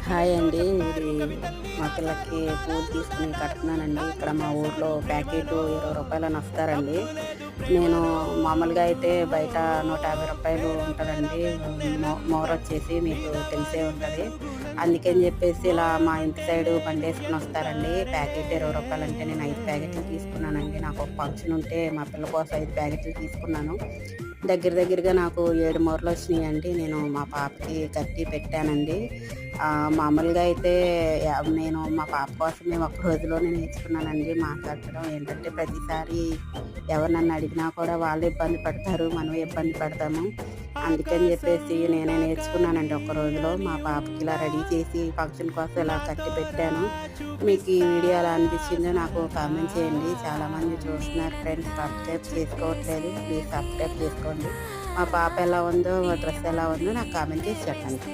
Hi అండి. ఇది మా పిల్లకి పూలు తీసుకొని కడుతున్నానండి. ఇక్కడ మా ఊర్లో ప్యాకెటు రూ. 20 వస్తారండి. నేను మామూలుగా అయితే బయట రూ. 150 ఉంటదండి. మోరొచ్చేసి మీకు తెలిసే ఉంటది. అందుకని చెప్పేసి ఇలా మా ఇంటి సైడు బండేసుకొని వస్తారండి. ప్యాకెట్ రూ. 20 అంటే నేను 5 ప్యాకెట్లు తీసుకున్నానండి. నాకు ఒక ఫంక్షన్ ఉంటే మా పిల్ల కోసం 5 ప్యాకెట్లు తీసుకున్నాను. దగ్గరగా నాకు 7 మూరలొచ్చినియండి. నేను మా పాపకి కట్టి పెట్టానండి. మామూలుగా అయితే నేను మా పాప కోసం మేము ఒక్క రోజులోనే నేర్చుకున్నానండి మాట్లాడడం. ఏంటంటే ప్రతిసారి ఎవరు నన్ను అడిగినా కూడా వాళ్ళు ఇబ్బంది పడతారు, మనం ఇబ్బంది పడతాము. అందుకని చెప్పేసి నేనే నేర్చుకున్నానండి ఒక్క రోజులో. మా పాపకి ఇలా రెడీ చేసి ఫంక్షన్ కోసం ఇలా కట్టి పెట్టాను. మీకు ఈ వీడియో ఎలా అనిపించిందో నాకు కామెంట్ చేయండి. చాలామంది చూస్తున్నారు ఫ్రెండ్స్, సబ్స్క్రైబ్ చేసుకోవట్లేదు. ప్లీజ్ సబ్స్క్రైబ్ చేసుకోండి. మా పాప ఎలా ఉందో, డ్రెస్ ఎలా ఉందో నాకు కామెంట్ చేసి చెప్పండి.